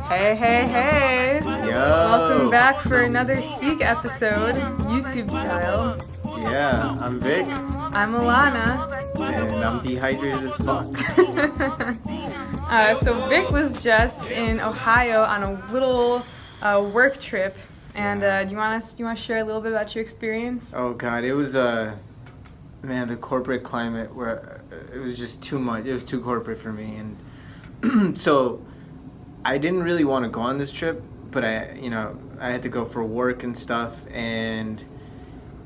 Hey, hey, hey! Yo! Welcome back for another Seek episode, YouTube style. Yeah, I'm Vic. I'm Alana. And I'm dehydrated as fuck. So Vic was just in Ohio on a little work trip, and do you want to share a little bit about your experience? Oh god, it was man, the corporate climate where it was just too much. It was too corporate for me, and so I didn't really want to go on this trip, but I had to go for work and stuff, and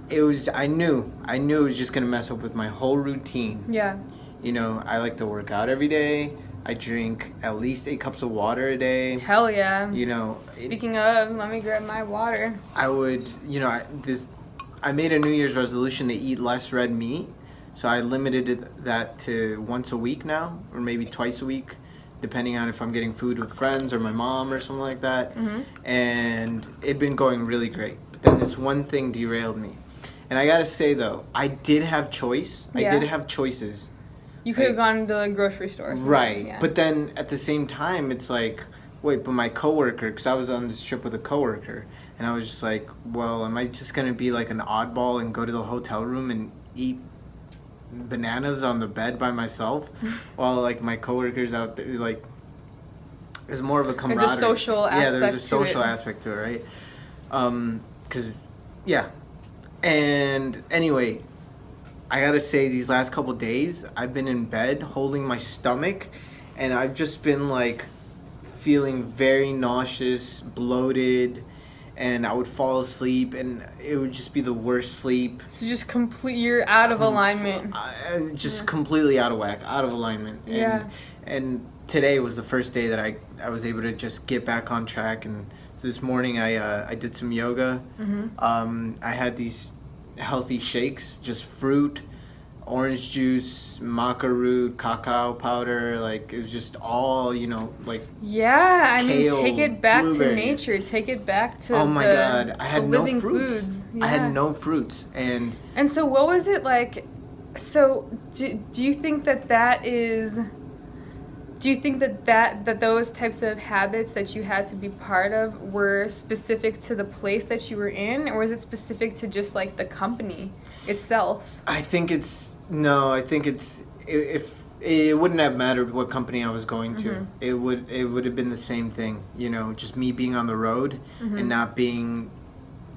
I knew it was just gonna mess up with my whole routine. Yeah. I like to work out every day. I drink at least 8 cups of water a day. Hell yeah. Speaking of, let me grab my water. I would, I made a New Year's resolution to eat less red meat, so I limited that to once a week now, or maybe twice a week, depending on if I'm getting food with friends or my mom or something like that. Mm-hmm. And it'd been going really great. But then this one thing derailed me. And I gotta say though, I did have choice. Yeah. I did have choices. You could have gone to the grocery store or something. Right. Yeah. But then at the same time, it's like, wait, but my coworker, because I was on this trip with a coworker, and I was just like, well, am I just going to be like an oddball and go to the hotel room and eat bananas on the bed by myself while like my coworkers out there, like, there's more of a camaraderie. There's a social aspect to it. Yeah, there's a social aspect to it, right? Because, yeah. And anyway, I gotta say, these last couple days, I've been in bed holding my stomach, and I've just been like feeling very nauseous, bloated, and I would fall asleep, and it would just be the worst sleep. So just you're out of alignment. Just completely out of whack, out of alignment. Yeah. And today was the first day that I was able to just get back on track, and so this morning I did some yoga. Mm-hmm. I had these healthy shakes, just fruit, orange juice, maca root, cacao powder, like it was just all, like yeah, I mean, kale, take it back blueberries. To nature, take it back to oh my god, I had no living fruits. Foods. Yeah. I had no fruits, and so what was it like? So do you think that is? Do you think that those types of habits that you had to be part of were specific to the place that you were in, or was it specific to just like the company itself? I think it's if it wouldn't have mattered what company I was going to. Mm-hmm. It would have been the same thing, just me being on the road Mm-hmm. and not being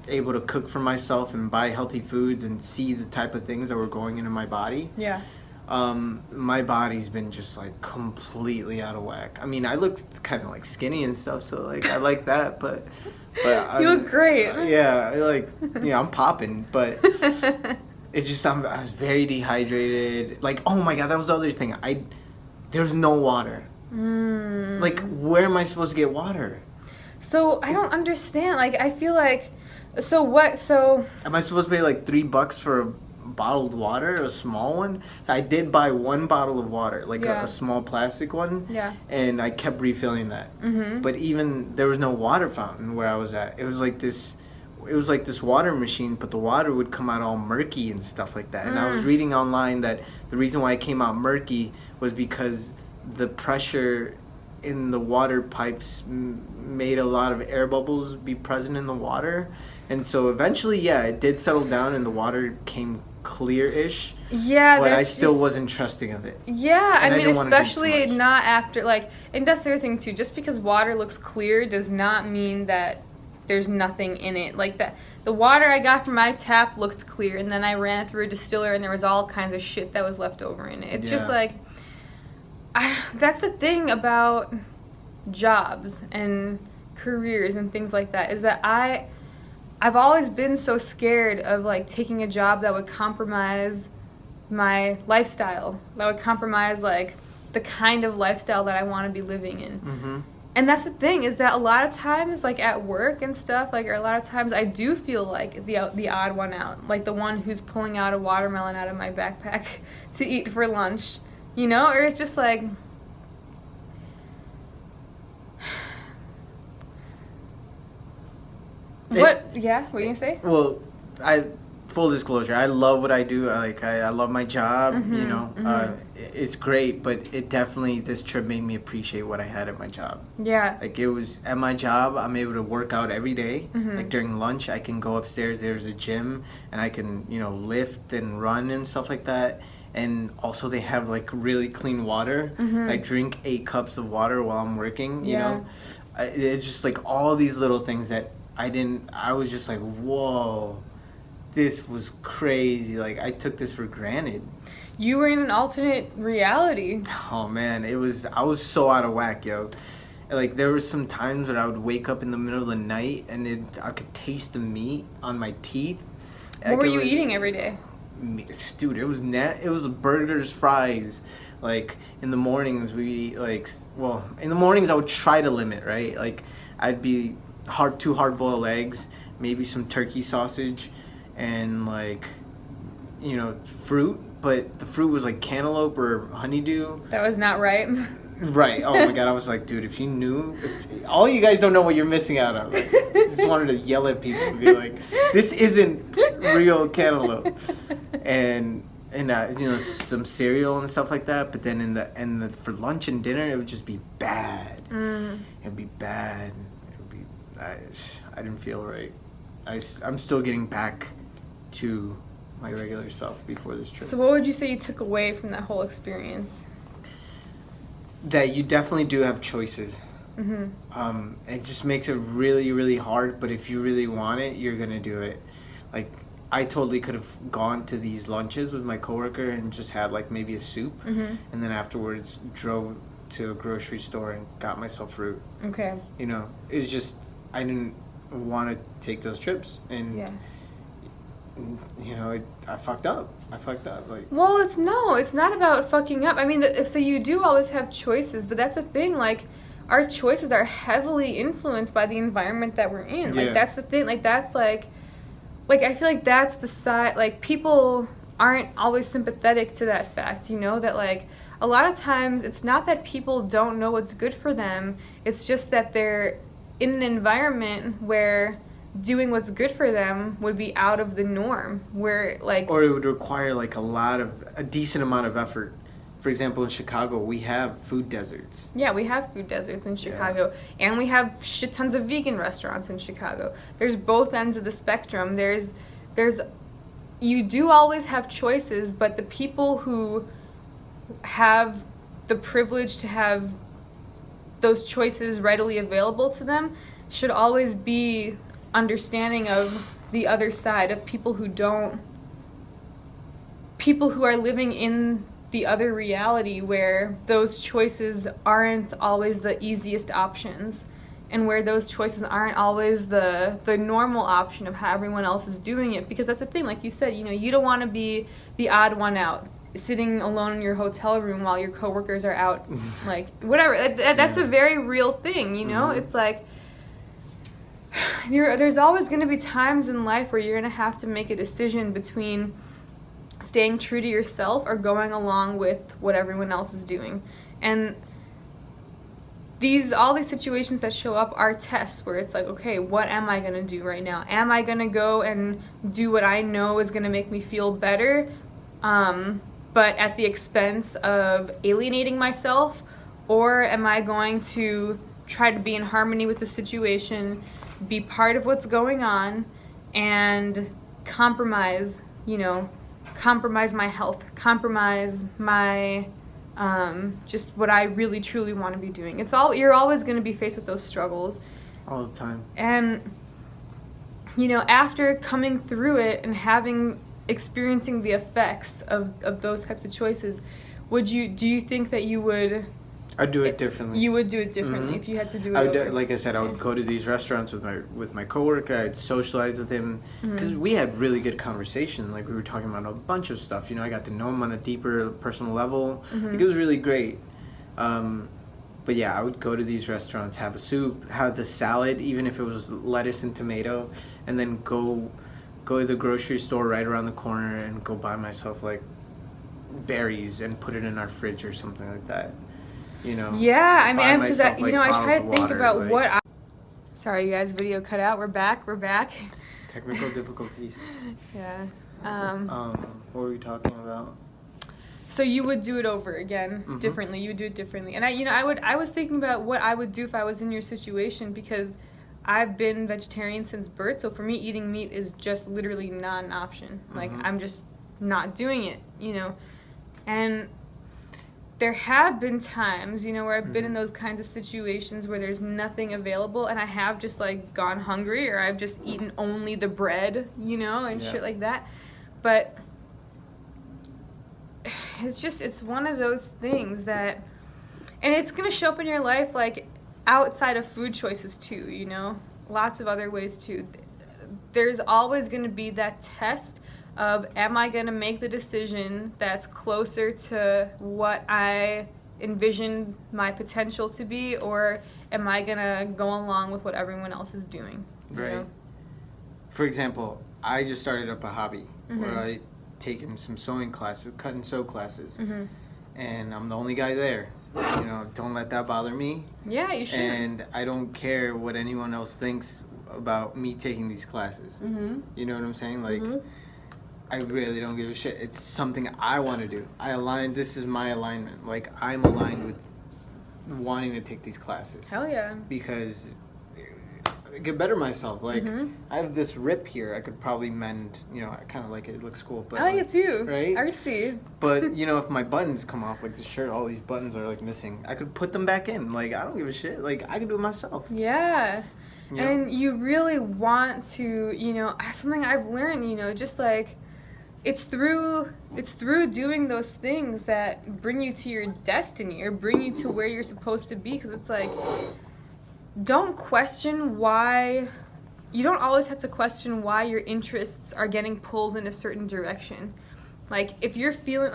able to cook for myself and buy healthy foods and see the type of things that were going into my body. Yeah. My body's been just like completely out of whack. I mean, I look kind of like skinny and stuff, so like I like that, but you look great. I'm popping, but it's just I was very dehydrated. Like, oh my god, that was the other thing. There's no water. Like, where am I supposed to get water? So I don't understand. Like, I feel like, so what? So am I supposed to pay like $3 for a bottled water, a small one? I did buy one bottle of water, like a small plastic one. Yeah. And I kept refilling that. Mm-hmm. But even there was no water fountain where I was at. It was like this water machine, but the water would come out all murky and stuff like that. And I was reading online that the reason why it came out murky was because the pressure in the water pipes made a lot of air bubbles be present in the water. And so eventually, it did settle down and the water came clear-ish. Yeah, but I still wasn't trusting of it. Yeah, I mean, especially not after, like, and that's the other thing too. Just because water looks clear does not mean that there's nothing in it. Like, that the water I got from my tap looked clear, and then I ran it through a distiller and there was all kinds of shit that was left over in it. It's just like, that's the thing about jobs and careers and things like that, is that I've always been so scared of like taking a job that would compromise my lifestyle, that would compromise like the kind of lifestyle that I want to be living in. Mm-hmm. And that's the thing, is that a lot of times, like at work and stuff, like, or a lot of times I do feel like the odd one out, like the one who's pulling out a watermelon out of my backpack to eat for lunch, or it's just like, what were you gonna say? Well, full disclosure, I love what I do. I love my job. You know, it's great, but it definitely, this trip made me appreciate what I had at my job. Yeah. Like, it was at my job, I'm able to work out every day. Like, during lunch, I can go upstairs. There's a gym, and I can, you know, lift and run and stuff like that. And also, they have like really clean water. I drink 8 cups of water while I'm working. You know, it's just like all these little things that I was just like, whoa, this was crazy. Like, I took this for granted. You were in an alternate reality. Oh man, I was so out of whack, yo. Like, there was some times when I would wake up in the middle of the night and I could taste the meat on my teeth. What were you eating every day? Dude, it was burgers, fries. Like, in the mornings in the mornings I would try to limit, right? Like, I'd be 2 hard-boiled eggs, maybe some turkey sausage, and like, you know, fruit. But the fruit was like cantaloupe or honeydew. That was not right. Right. Oh my god, I was like, dude, if you knew, all you guys don't know what you're missing out on. Like, I just wanted to yell at people and be like, this isn't real cantaloupe. And you know, some cereal and stuff like that. But then for lunch and dinner, it would just be bad. It'd be bad. I didn't feel right. I'm still getting back to my regular self before this trip. So what would you say you took away from that whole experience? That you definitely do have choices. It just makes it really, really hard, but if you really want it, you're gonna do it. Like, I totally could have gone to these lunches with my coworker and just had like maybe a soup, and then afterwards drove to a grocery store and got myself fruit. Okay. You know, it's just, I didn't want to take those trips, and you know, I fucked up. Like, well, it's not about fucking up. I mean, so you do always have choices, but that's the thing. Like, our choices are heavily influenced by the environment that we're in. Like, that's the thing. Like, that's like I feel like that's the side. Like, people aren't always sympathetic to that fact. You know, that like a lot of times it's not that people don't know what's good for them. It's just that they're in an environment where doing what's good for them would be out of the norm, where like, or it would require like a decent amount of effort. For example, in Chicago, we have food deserts. Yeah, we have food deserts in Chicago, and we have shit tons of vegan restaurants in Chicago. There's both ends of the spectrum. You do always have choices, but the people who have the privilege to have those choices readily available to them should always be understanding of the other side, of people who are living in the other reality, where those choices aren't always the easiest options, and where those choices aren't always the normal option of how everyone else is doing it. Because that's the thing, like you said, you know, you don't want to be the odd one out, sitting alone in your hotel room while your coworkers are out, like, whatever. That's a very real thing, you know? It's like, there's always going to be times in life where you're going to have to make a decision between staying true to yourself or going along with what everyone else is doing. And all these situations that show up are tests where it's like, okay, what am I going to do right now? Am I going to go and do what I know is going to make me feel better, but at the expense of alienating myself? Or am I going to try to be in harmony with the situation, be part of what's going on, and compromise my health, compromise my just what I really truly want to be doing. You're always going to be faced with those struggles all the time. And you know, after coming through it and experiencing the effects of those types of choices, do you think that you would I'd do it differently. You would do it differently if you had to do it. Like I said, I would go to these restaurants with my coworker. I'd socialize with him because we had really good conversation. Like, we were talking about a bunch of stuff. You know, I got to know him on a deeper personal level. Like, it was really great. But yeah, I would go to these restaurants, have a soup, have the salad, even if it was lettuce and tomato, and then go to the grocery store right around the corner and go buy myself like berries and put it in our fridge or something like that. You know. Yeah, I mean, because I try to think about what. Sorry, you guys, video cut out. We're back. Technical difficulties. Yeah. What were we talking about? So you would do it over again differently. You would do it differently. And I was thinking about what I would do if I was in your situation, because I've been vegetarian since birth. So for me, eating meat is just literally not an option. Like, I'm just not doing it, And there have been times, where I've been in those kinds of situations where there's nothing available, and I have just, like, gone hungry, or I've just eaten only the bread, and shit like that. But it's one of those things that, and it's going to show up in your life, like, outside of food choices too, lots of other ways too. There's always going to be that test of, am I going to make the decision that's closer to what I envisioned my potential to be, or am I going to go along with what everyone else is doing? Right. For example, I just started up a hobby where I taken some sewing classes, cut and sew classes, and I'm the only guy there. Don't let that bother me. Yeah, you should. And I don't care what anyone else thinks about me taking these classes. You know what I'm saying? Like, I really don't give a shit. It's something I want to do. This is my alignment. Like, I'm aligned with wanting to take these classes. Hell yeah. Because I could better myself. Like, I have this rip here. I could probably mend. I kind of like it. It looks cool. But I like it too. Right? Artsy. But, if my buttons come off, like the shirt, all these buttons are, like, missing. I could put them back in. Like, I don't give a shit. Like, I can do it myself. Yeah. And you really want to, something I've learned, just like, it's through doing those things that bring you to your destiny, or bring you to where you're supposed to be. Because it's like, don't question why. You don't always have to question why your interests are getting pulled in a certain direction. Like, if you feel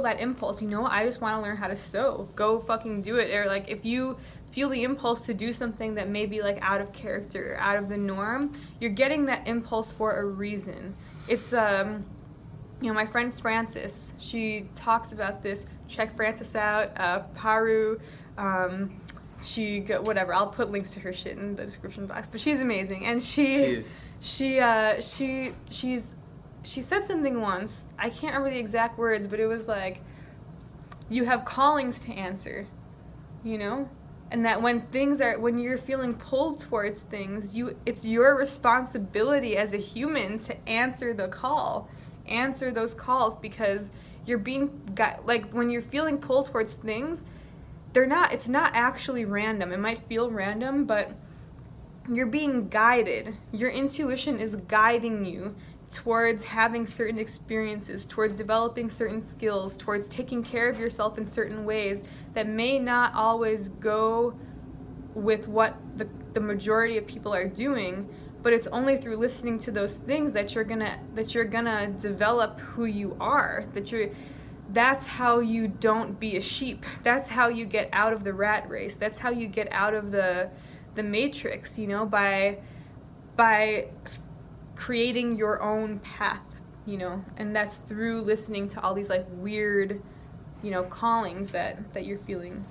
that impulse, I just want to learn how to sew, go fucking do it. Or, like, if you feel the impulse to do something that may be, like, out of character, or out of the norm, you're getting that impulse for a reason. It's my friend Frances, she talks about this. Check Frances out. Paru. Whatever. I'll put links to her shit in the description box. But she's amazing, and she said something once. I can't remember the exact words, but it was like, you have callings to answer, and that when you're feeling pulled towards things, it's your responsibility as a human to answer those calls, because you're being when you're feeling pulled towards things, it's not actually random. It might feel random, but you're being guided. Your intuition is guiding you towards having certain experiences, towards developing certain skills, towards taking care of yourself in certain ways that may not always go with what the majority of people are doing, but it's only through listening to those things that you're gonna develop who you are. That's how you don't be a sheep. That's how you get out of the rat race. That's how you get out of the matrix, by creating your own path, and that's through listening to all these, like, weird, callings that you're feeling.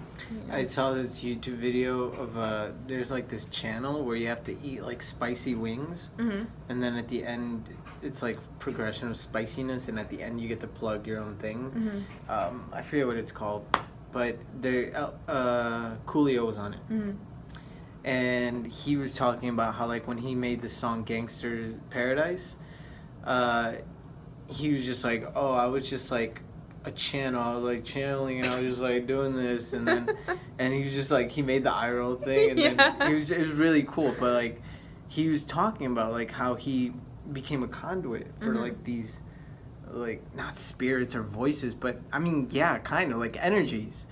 I saw this YouTube video of there's, like, this channel where you have to eat, like, spicy wings, and then at the end it's like progression of spiciness, and at the end you get to plug your own thing. I forget what it's called, but Coolio was on it. And he was talking about how, like, when he made the song Gangster Paradise, he was just like, oh, I was just like a channel, I was like channeling, and I was just like doing this, and then and he was just like, he made the eye roll thing, and then it was really cool. But, like, he was talking about, like, how he became a conduit for like these, like, not spirits or voices, but I mean, yeah, kind of like energies.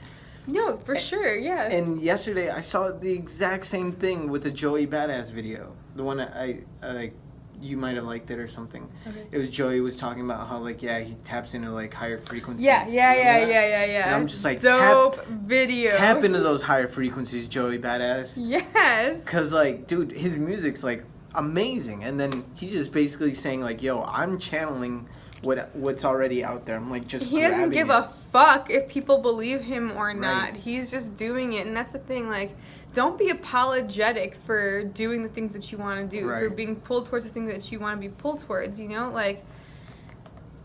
No, for sure, yeah. And yesterday I saw the exact same thing with the Joey Badass video. The one that I like, you might have liked it or something. Okay. It was Joey was talking about how, like, he taps into, like, higher frequencies. Yeah. And I'm just like, dope video. Tap into those higher frequencies, Joey Badass. Yes. Because, like, dude, his music's, like, amazing. And then he's just basically saying, like, yo, I'm channeling what's already out there. I'm like, just he doesn't give a fuck if people believe him or not. Right. He's just doing it, and that's the thing. Like, don't be apologetic for doing the things that you want to do, for being pulled towards the things that you want to be pulled towards. Like,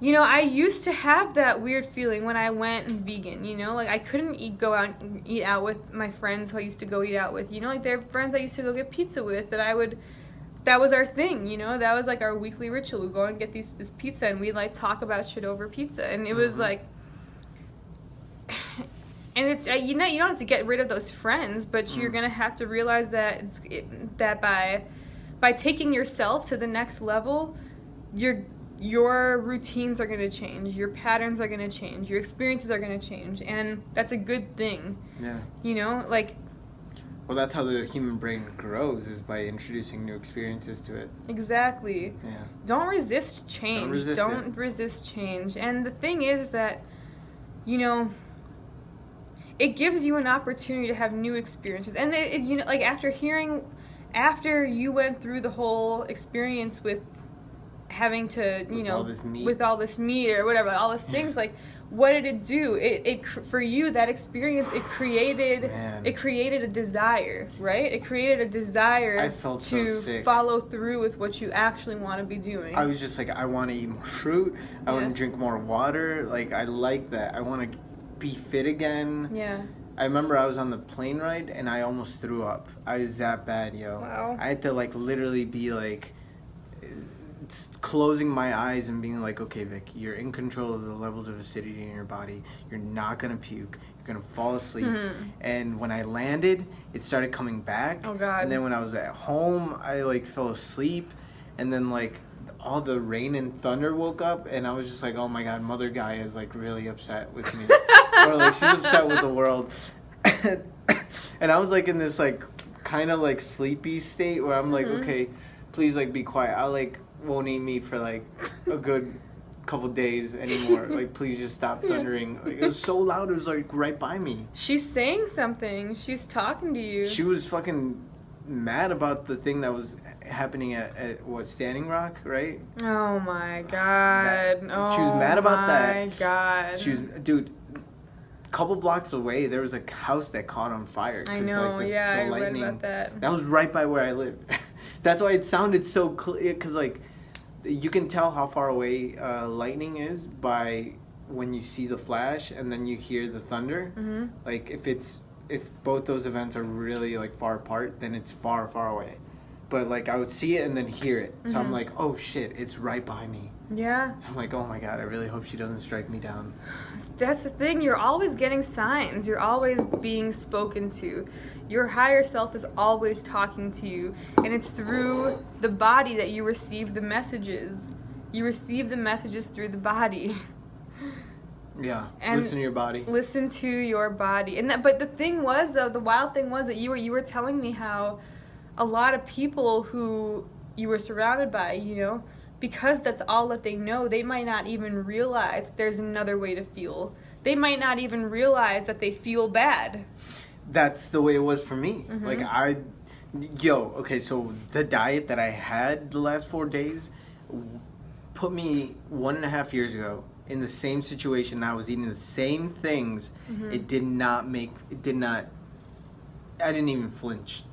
you know, I used to have that weird feeling when I went vegan, you know, like I couldn't go out and eat out with my friends who I used to go eat out with, you know, like there are friends I used to go get pizza with that was our thing, you know, that was like our weekly ritual. We'd go and get this pizza and we'd like talk about shit over pizza, and it was like, and it's, you know, you don't have to get rid of those friends, but you're gonna have to realize that that by taking yourself to the next level, your routines are going to change, your patterns are going to change, your experiences are going to change, and that's a good thing. Yeah. You know, like... Well, that's how the human brain grows, is by introducing new experiences to it. Exactly. Yeah. Don't resist change. Don't resist change. And the thing is that, you know, it gives you an opportunity to have new experiences. And, you know, like, after you went through the whole experience with having to, you know, with all this meat or whatever, all those things, like, what did it do? It for you, that experience, it created a desire, right? It created a desire to follow through with what you actually want to be doing. I was just like, I want to eat more fruit. I want to drink more water. Like, I like that. I want to be fit again. Yeah. I remember I was on the plane ride and I almost threw up. I was that bad, yo. Wow. I had to, like, literally be like, closing my eyes and being like, okay, Vic, you're in control of the levels of acidity in your body. You're not gonna puke. You're gonna fall asleep. And when I landed, it started coming back. Oh God. And then when I was at home, I like fell asleep, and then like all the rain and thunder woke up, and I was just like, oh my God, Mother Gaia is like really upset with me, or like she's upset with the world. And I was like in this like kind of like sleepy state where I'm like, okay, please like be quiet. I like won't eat meat for like a good couple days anymore. Like, please just stop thundering. Like, it was so loud, it was like right by me. She's saying something. She's talking to you. She was fucking mad about the thing that was happening at what, Standing Rock, right? Oh my God. She was mad about that. Oh my God. She was, dude, a couple blocks away there was a house that caught on fire. I know, like, the I lightning, read about that. That was right by where I live. That's why it sounded so clear, because like you can tell how far away lightning is by when you see the flash and then you hear the thunder. Like if both those events are really like far apart, then it's far away. But like I would see it and then hear it, so I'm like, oh shit, it's right by me. Yeah. I'm like, oh my God, I really hope she doesn't strike me down. That's the thing, you're always getting signs, you're always being spoken to. Your higher self is always talking to you, and it's through the body that you receive the messages. You receive the messages through the body. Yeah, and listen to your body. Listen to your body. And but the thing was, though, the wild thing was that you were telling me how a lot of people who you were surrounded by, you know, because that's all that they know, they might not even realize there's another way to feel. They might not even realize that they feel bad. That's the way it was for me. Like okay, so the diet that I had the last 4 days put me 1.5 years ago in the same situation. I was eating the same things. I didn't even flinch.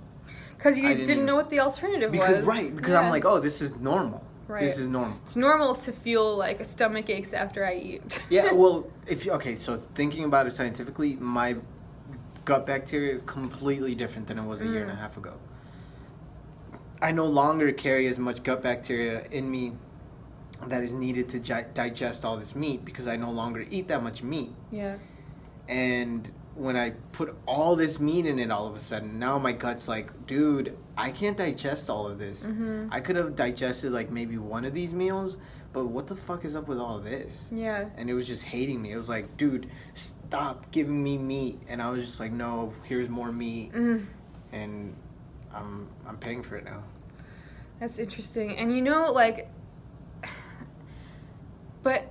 Because you didn't know what the alternative was. Right, because I'm like, oh, this is normal. Right. This is normal. It's normal to feel like a stomach aches after I eat. Yeah, well, so thinking about it scientifically, my gut bacteria is completely different than it was a year and a half ago. I no longer carry as much gut bacteria in me that is needed to digest all this meat because I no longer eat that much meat. Yeah. And when I put all this meat in it all of a sudden, now my gut's like, dude, I can't digest all of this. I could have digested like maybe one of these meals, but what the fuck is up with all this? Yeah. And it was just hating me. It was like, dude, stop giving me meat. And I was just like, no, here's more meat. And I'm paying for it now. That's interesting. And you know, like, but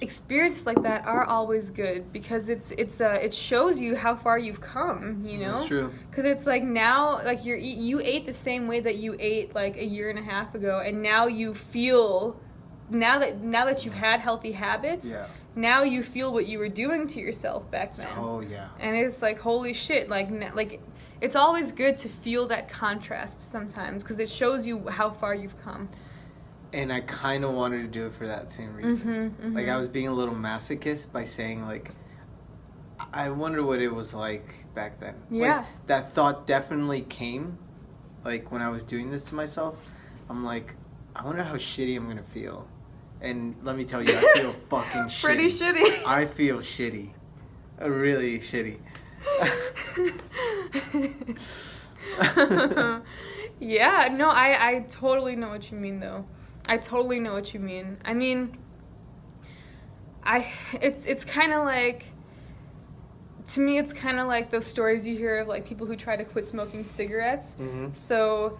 experiences like that are always good because it shows you how far you've come, you know? That's true. Because it's like now, like you ate the same way that you ate like a year and a half ago, and now you feel, now that you've had healthy habits, now you feel what you were doing to yourself back then. Oh yeah. And it's like, holy shit, like it's always good to feel that contrast sometimes because it shows you how far you've come. And I kind of wanted to do it for that same reason. Like, I was being a little masochist by saying, like, I wonder what it was like back then. Yeah. Like, that thought definitely came, like, when I was doing this to myself. I'm like, I wonder how shitty I'm going to feel. And let me tell you, I feel fucking shitty. Pretty shitty. I feel shitty. Really shitty. Yeah, no, I totally know what you mean, though. I totally know what you mean. I mean, it's kind of like, to me, it's kind of like those stories you hear of, like, people who try to quit smoking cigarettes. So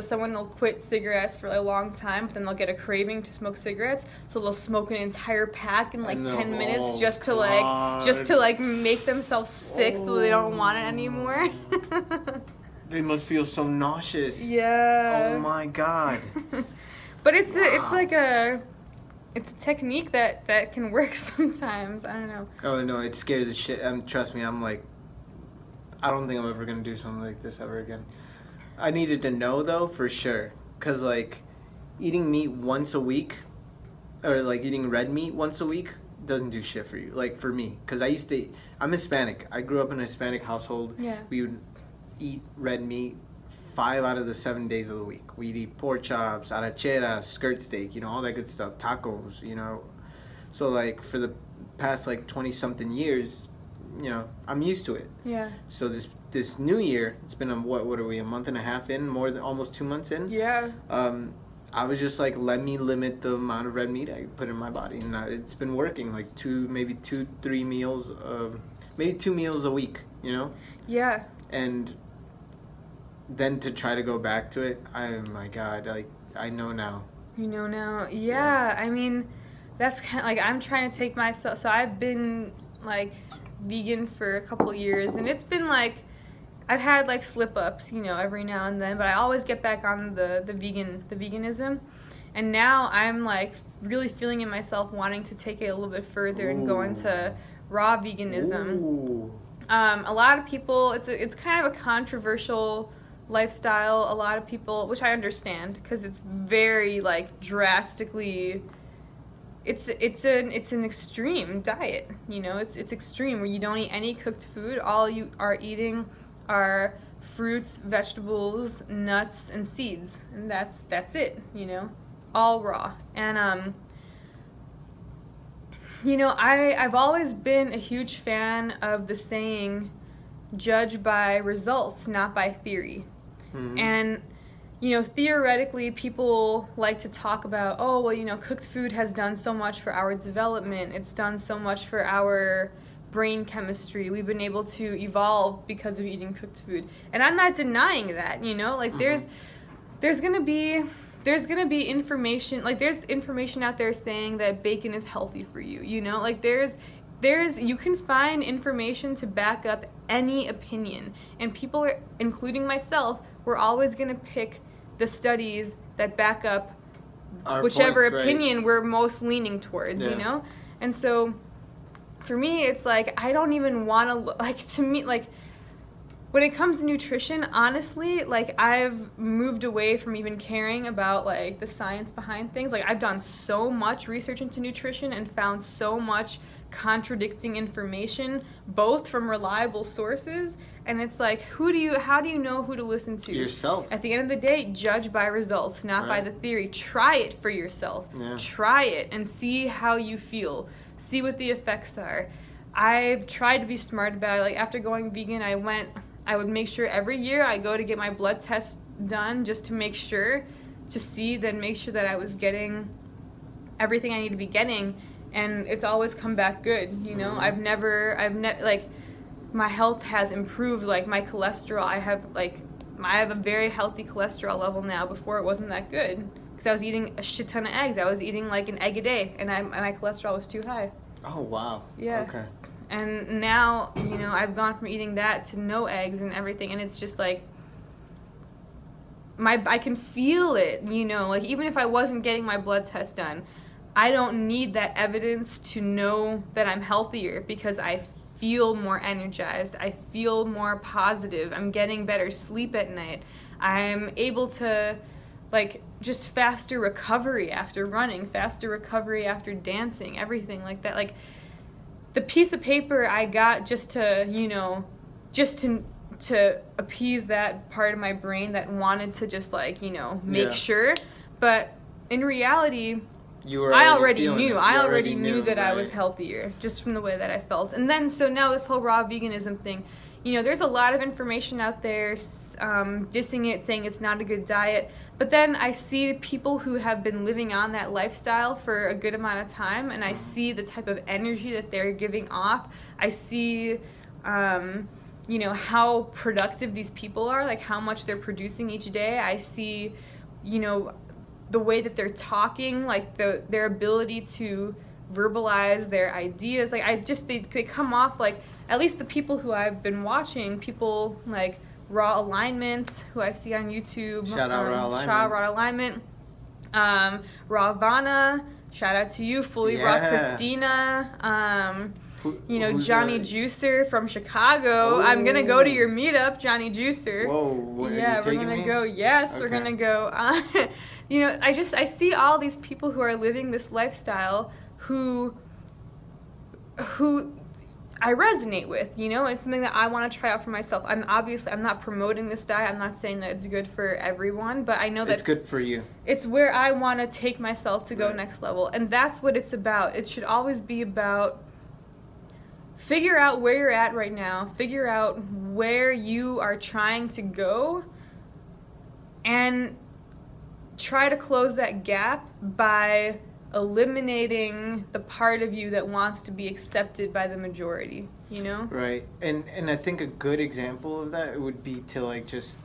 someone will quit cigarettes for a long time, but then they'll get a craving to smoke cigarettes. So they'll smoke an entire pack in like 10 minutes just to make themselves sick, so they don't want it anymore. They must feel so nauseous. Yeah. Oh my god. But it's a technique that can work sometimes. I don't know. Oh no, it scares the shit. Trust me, I'm like, I don't think I'm ever gonna do something like this ever again. I needed to know though, for sure, cause like, eating meat once a week, or like eating red meat once a week doesn't do shit for you. Like for me, cause I'm Hispanic. I grew up in a Hispanic household. Yeah. We would eat red meat 5 out of the 7 days of the week. We'd eat pork chops, arracheras, skirt steak, all that good stuff, tacos, So like for the past like 20 something years, I'm used to it. Yeah. So this new year, it's been what are we, a month and a half in, almost 2 months in? Yeah. I was just like, let me limit the amount of red meat I put in my body, and it's been working. Like maybe 2-3 meals, maybe 2 meals a week, Yeah. And then to try to go back to it, oh my god, like, I know now. You know now. Yeah. I mean, that's kind of like, I'm trying to take myself, so I've been like vegan for a couple years, and it's been like, I've had like slip ups, every now and then, but I always get back on the veganism. And now I'm like really feeling in myself wanting to take it a little bit further and go into raw veganism. Ooh. A lot of people, it's kind of a controversial lifestyle. A lot of people, which I understand, because it's very like drastically, it's an extreme diet. It's extreme, where you don't eat any cooked food. All you are eating are fruits, vegetables, nuts, and seeds, and that's it. All raw. And I've always been a huge fan of the saying, judge by results, not by theory. And theoretically, people like to talk about, oh, well, cooked food has done so much for our development. It's done so much for our brain chemistry. We've been able to evolve because of eating cooked food. And I'm not denying that, like there's going to be information, like there's information out there saying that bacon is healthy for you, like there's you can find information to back up any opinion, and people are, including myself, we're always going to pick the studies that back up our whichever points, opinion right? we're most leaning towards, And so for me, it's like, I don't even want to, like, to me, like, when it comes to nutrition, honestly, like, I've moved away from even caring about, like, the science behind things. Like, I've done so much research into nutrition and found so much contradicting information, both from reliable sources, and it's like, how do you know who to listen to? Yourself. At the end of the day, judge by results, not by the theory. Try it for yourself. Yeah. Try it and see how you feel. See what the effects are. I've tried to be smart about it. Like, after going vegan, I would make sure every year I go to get my blood test done, just to make sure, make sure that I was getting everything I need to be getting, and it's always come back good. I've never like, my health has improved. Like, my cholesterol, I have a very healthy cholesterol level now. Before, it wasn't that good, because I was eating a shit ton of eggs. I was eating like an egg a day, and my cholesterol was too high. Oh wow. Yeah. Okay. And now, I've gone from eating that to no eggs and everything, and it's just like, I can feel it, like, even if I wasn't getting my blood test done, I don't need that evidence to know that I'm healthier, because I feel more energized, I feel more positive, I'm getting better sleep at night, I'm able to like just faster recovery after running, faster recovery after dancing, everything like that. Like the piece of paper I got just to, to appease that part of my brain that wanted to just like, make sure. But in reality, I already knew that I was healthier just from the way that I felt. And then, so now this whole raw veganism thing, there's a lot of information out there dissing it, saying it's not a good diet. But then I see people who have been living on that lifestyle for a good amount of time, and I see the type of energy that they're giving off. I see, how productive these people are, like how much they're producing each day. I see, the way that they're talking, like their ability to verbalize their ideas. Like they come off like, at least the people who I've been watching, people like Raw Alignment, who I see on YouTube. Shout out Raw Alignment. Ravana, shout out to you. Fully Raw Christina. Johnny Juicer from Chicago. Oh. I'm gonna go to your meetup, Johnny Juicer. Whoa, yeah, we're gonna go. Yes, okay. We're gonna go. I see all these people who are living this lifestyle who I resonate with, it's something that I want to try out for myself. I'm not promoting this diet. I'm not saying that it's good for everyone, but I know that it's good for you. It's where I want to take myself to go next level. And that's what it's about. It should always be about figure out where you're at right now, figure out where you are trying to go, and try to close that gap by eliminating the part of you that wants to be accepted by the majority, Right. And I think a good example of that would be to like just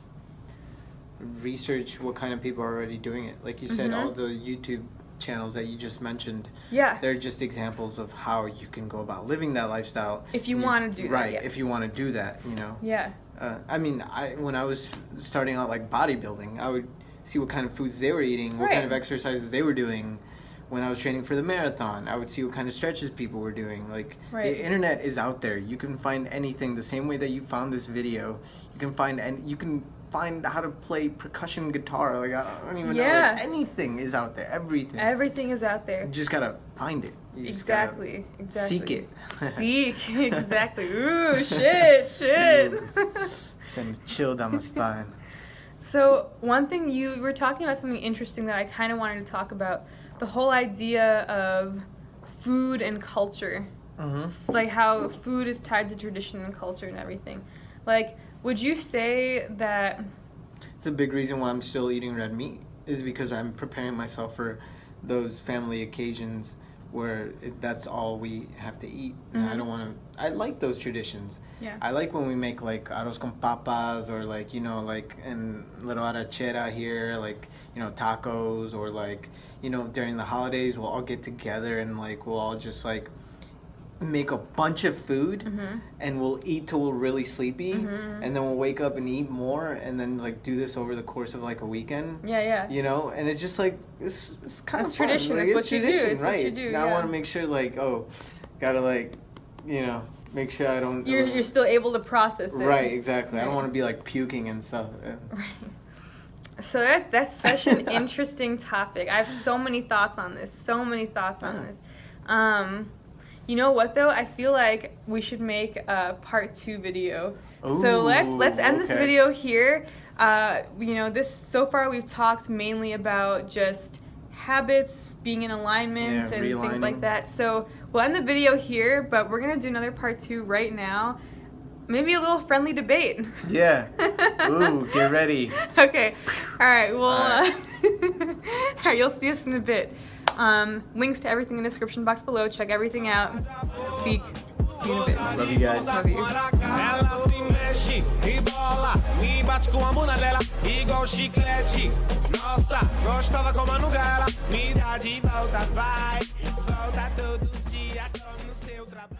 research what kind of people are already doing it. Like you said, all the YouTube channels that you just mentioned, they're just examples of how you can go about living that lifestyle if you want to do that. Right, if you want to do that, when I was starting out like bodybuilding, I would see what kind of foods they were eating, what kind of exercises they were doing. When I was training for the marathon, I would see what kind of stretches people were doing. Like, the internet is out there. You can find anything. The same way that you found this video, you can find how to play percussion guitar. Like, I don't even know. Like, anything is out there. Everything is out there. You just gotta find it. You exactly. Seek it. Exactly. Ooh, shit. Send a chill down my spine. So one thing, you were talking about something interesting that I kind of wanted to talk about. The whole idea of food and culture. Like how food is tied to tradition and culture and everything. Like, would you say that... It's a big reason why I'm still eating red meat, is because I'm preparing myself for those family occasions where that's all we have to eat. And I don't want to... I like those traditions. Yeah. I like when we make like arroz con papas, or like, like in little arrachera here, like, tacos, or like, during the holidays we'll all get together and like we'll all just like make a bunch of food and we'll eat till we're really sleepy and then we'll wake up and eat more and then like do this over the course of like a weekend. And it's just like it's kind of fun. Tradition. Like, it's what tradition, you do. It's right? What you do. Now I want to make sure like gotta like make sure I don't... You're still able to process it. Right, exactly. I don't want to be like puking and stuff. Right. So that's such an interesting topic. I have so many thoughts on this. You know what though? I feel like we should make a part 2 video. Ooh, so let's end this video here. This so far we've talked mainly about just habits, being in alignment, and things like that. So we'll end the video here, but we're gonna do another part 2 right now. Maybe a little friendly debate. Yeah. Ooh, get ready. Okay. All right. Well, all right. You'll see us in a bit. Links to everything in the description box below. Check everything out. See you in a bit. Love you guys. Love you. Ela se mexe, rebola, me bate com a bunda dela, igual chiclete. Nossa, gostosa como a Nugala, me dá de volta, vai. Volta todos os dias, como no seu trabalho.